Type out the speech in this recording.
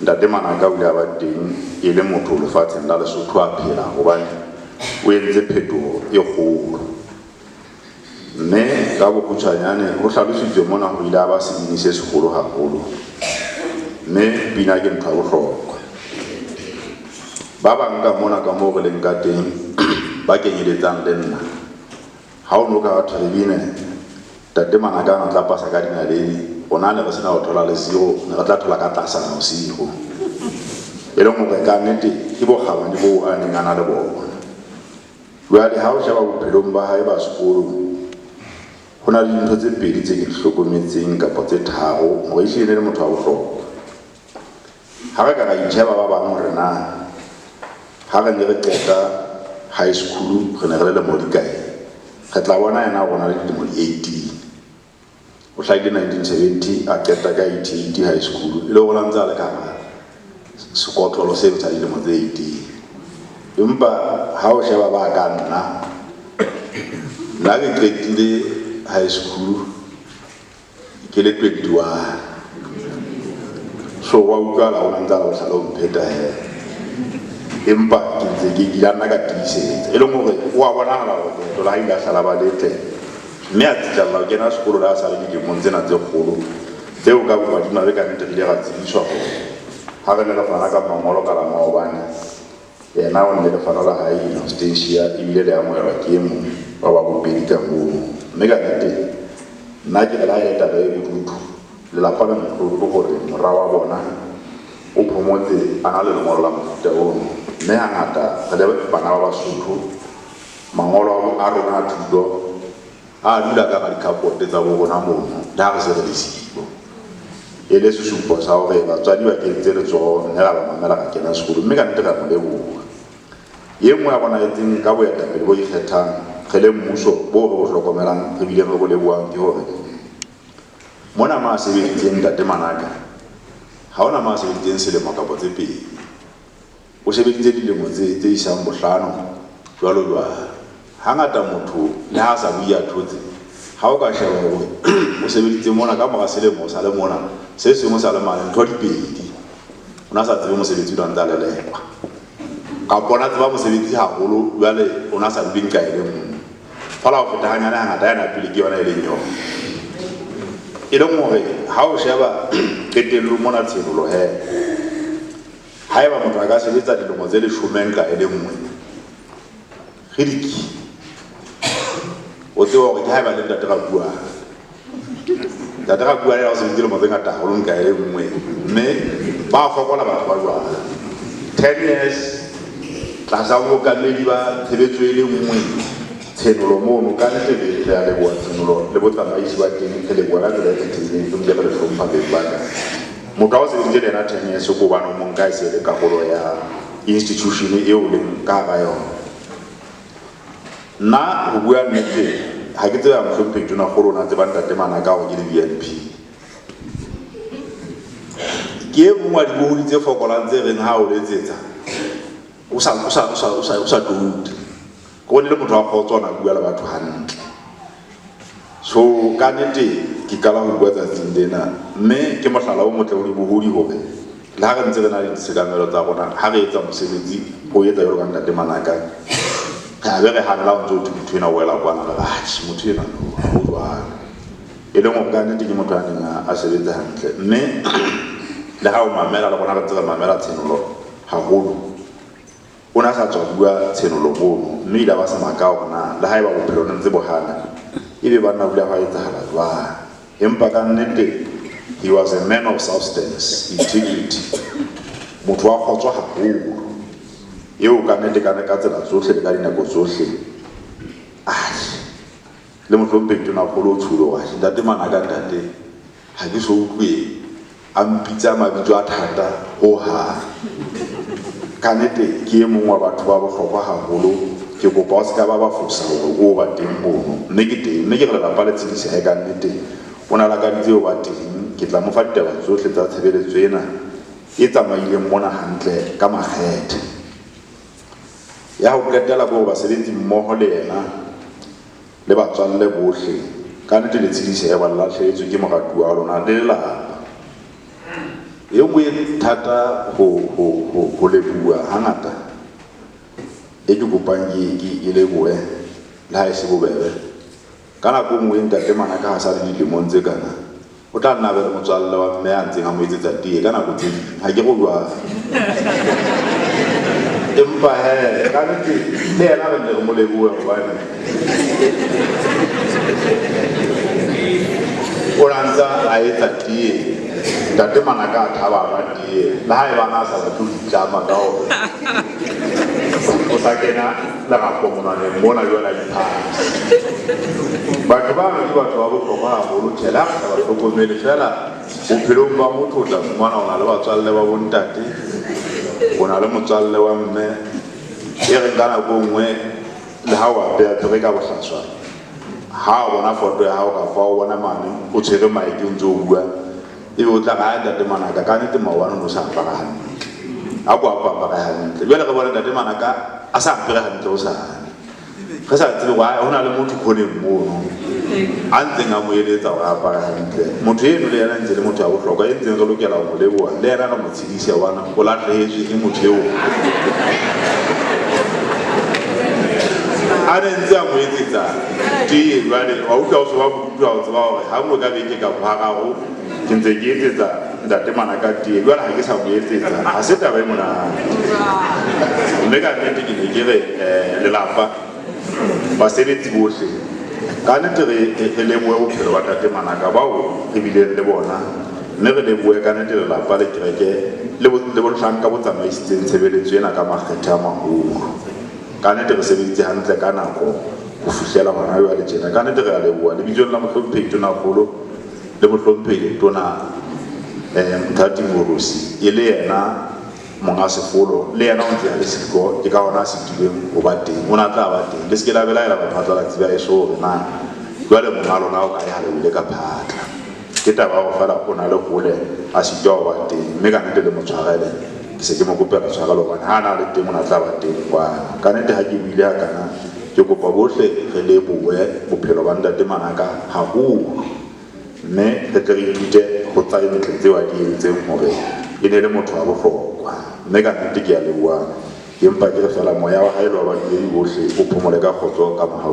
ntate Manaka o ile a ba teng e le motho lefatsheng la Lesotho a phela gobane o entse phetogo e kgolo. Mme ka bokgutshwanyane ho hlalositswe mona ho ile a ba sebini se segolo haholo, mme pina ke ntho ya bohlokwa. Ba bang ka mona ka moo re leng ka teng ba kenyeletsang le nna, ha o no ka batho le bine ntate Manaka a tla pasa ka dinaledi ona le re sena ho thola le zero, ne re tla thola ka tlasa na bosigo e leng hore ka nnete ke bokgabane bo a neng a na le bona. Jwale ha o sheba bophelong ba hae ba sekolo, ho na le dintho tse pedi tse ke di hlokometseng kapa tse tharo hore ehlile le motho wa bohlokwa. Ha re ka ra itjheba ba bang hore na ha re ne re qeta high school re ne re le mo dikae, re tla bona yena rona le dilemo di 18. O hlahile 1970 a qeta ka 88 high school, ile go lantsa le ka sekotlolo se tsa dilemo tse 18. Empa ha o sheba ba ka nna la ke qetile high school ke le 21, so wa utlwa la ona ntsa la o hlala o mpheta empa ke ntse ke ilana ka tiisetsa e leng hore wa bonahala hore to la ile a hlala ba letle. Mme a tsitjalla o kena sekolo la sa le dilemong tsena tse kgolo tseo ka bomadima be ka nnete re ka tsebiswa gore ha re ne re fana ka mangolo ka la maobane yena o ne le fana la hae Anastasia ebile le amohelwa ke e mong wa ba bobedi ka moo. Mme ka nnete nna ke le la e taba e bodutu lelapa le motlotlo gore morwa wa bona o phomotse a na le lengolo la mofuta ono. Mme hangata re le bana ba Basotho mangolo a rona a thuto a dula ka dikapote tsa bo bona moo da re se re disibo e le sesupo sa hore batswadi ba kentse letsogo ne ba mamela ka kena sekolo. Mme ka nnete ka mo leboha ye nngwe ya bona etseng ka boetapele bo ikgethang re le mmuso bo re bo hlokomelang re bile re bo lebohang ke hore mona ma sebeditseng ntate Manaka ha ona ma sebeditseng selemo kapa tse pedi, o sebeditse dilemo tse isang bohlano jwalo jwalo. Hangata motho le ha sa bua thotse ha o ka sheba hore o sebeditse mona ka mora selemo sa le mona se sengwe sa le mane ntho di pedi, ona sa tsebe mosebetsi o ntse a lelepa ka bona tseba mosebetsi haholo jwale ona sa ding ka ile mong fala o feta hanyane hangata yana pele ke yona e leng yona e leng hore ha o sheba qetello mona tshebolo haeba motho a ka sebetsa dilemo tse 10 ka ele nngwe khidiki o tseba hore ke haeba le ntate ra bua ya o sebedile mo tsenga taholo nka ele nngwe. Mme ba fokola batho ba jwang 10 years tlasa bo ka le ba tshebetso e le nngwe tsenolo mono ka ntebe ya le bua tsenolo le botsamaisi ba teng ke le bua ka tsela e tsitseng ke mo le hlompha be bana motho o sebedile lena 10 years go bana mo nka se le karolo ya institution e o leng ka ba yona. Na go bua nnete ha ke tseba mo hlomphe tona go rona tse ba ntate Manaka go ke le BNP ke mo wa di bohudi tse fokolang tse reng ha o letsetsa o sa doubt go le motho wa go tsona bua le batho hantle. So ka nnete ke kala go bua tsa tsindena, mme ke mohlala o motle o di bohudi hore le ha re ntse re na le disekamelo tsa rona ha re etsa mosebetsi go etsa jalo ka ntate Manaka ha be re hanela ntse o thuto ena wela kwana la batho motho ena o jwang e le mo ka nnete ke motho a neng a sebetsa hantle. Mme le ha o mamela le bona re tsela mamela tsenolo haholo o na sa tswa bua tsenolo bono, mme ile ba se maka hona le haeba bophelo ntse bo hana ebe ba nna bula ha etsahala jwang. Empa ka nnete he was a man of substance, integrity, motho wa kgotswa haholo eo ka nnete ka tsela tsohle le ka dinako tsohle le mohlompe tona kgolo tshulo wa ntate Manaka ntate ha ke so utlwe a mpitsa mabitso a thata ho ha ka nnete ke e mong wa batho ba bohlokwa haholo. Ke kopa o se ka ba fosa hore o ba teng mono, mme ke teng, mme ke re lapa le tshedise ha ka nnete o na la ka ditse o ba teng. Ke tla mo fa ditaba tsohle tsa tshebeletso ena e tsamaileng mona hantle ka makgethe ya ho qetela bo basebetsi mmoho le yena le batswalle bohle ka nnete le tshedise ya ba lahlehetswe ke moratuwa wa lona le lelapa e nngwe thata go lebua hangata e ke kopang ke leboe le ha e se bobebe ka nako nngwe ntate Manaka ha sa le dilemong tse kana o tla nna be le motswalle wa mme a ntseng a mo etsetsa tee ka nako tse ha ke go jwa empa he ka nnete le yena re ne re mo leboe gobane o rantsa a etsa tee ntate Manaka a thaba ba tee le ha e bana a sa batle ho itlama ka gore o sa kena le rapomonaneng mona jwale a diphara batho ba ke batho ba bohlokwa haholo tshela ga sa ba hlokomele fela bophelong ba motho o tla fumana o na le batswalle ba bontate o na le motswalle wa mme e reng ka nako nngwe le ha o apeya pere ka bohlaswa ha o bona foto ya hao ka fa o bona mane o tshwere maeke o ntse o bua ebe o tla ga ntate Manaka ka nnete maobane o sa apara hantle a ko apara hantle jwale re bona ntate Manaka a sa apere hantle o sa re sa tsebe ho na le motho khoneng mono a ntseng a mo eletsa gore apara hantle motho eno le yena ntse le motho a bohlokwa e ntseng re lokela go mo leboha le yena ka mo tshedisi ya bona o latlhehetswe ke motho eo a ne ntse a mo etsetsa tee jwale wa utlwa o se wa bodutu a o tseba gore ha nngwe ka beke ka boharago ke ntse ke etsetsa ntate Manaka tee jwale ha ke sa mo etsetsa ha se taba e monate mme ka nnete ke ne ke re lelapa basebetsi bohle ka nnete re lebohe bophelo ba ntate Manaka bao re bileng le bona mme re lebohe ka nnete lelapa le kereke le bohlanka bo tsamaisitseng tshebeletso ena ka makgethe a maholo ka nnete re sebeditse hantle ka nako go fihlela hona jwale tjena ka nnete re a leboha lebitsong la mohlomphehi tonakgolo le mohlomphehi tona Mthati Morosi e le yena monga sefolo le yena o ntse a le siko ke ka hona a setileng ho ba teng o na tla ba teng le se ke la belaela baphatlalatsi ba eso gore na jwale monga lona o ka ya lebile ka phatla ke taba go fela o na le gole a sitwa ho ba teng mme ka nnete le motshwarele ke se ke mo kopela tshwarelo hobane ha na le teng o na tla ba teng kwana ka nnete ha ke buile hakana ke kopa bohle re lebohe bophelo ba ntate Manaka haholo mme re tle re ithute go tsaya metleng tseo a di entseng gore e ne le motho wa bohlokwa mme ka nnete ke a leboha empa ke re fela moya wa hae le wa badumedi bohle o phomole ka kgotso ka mohau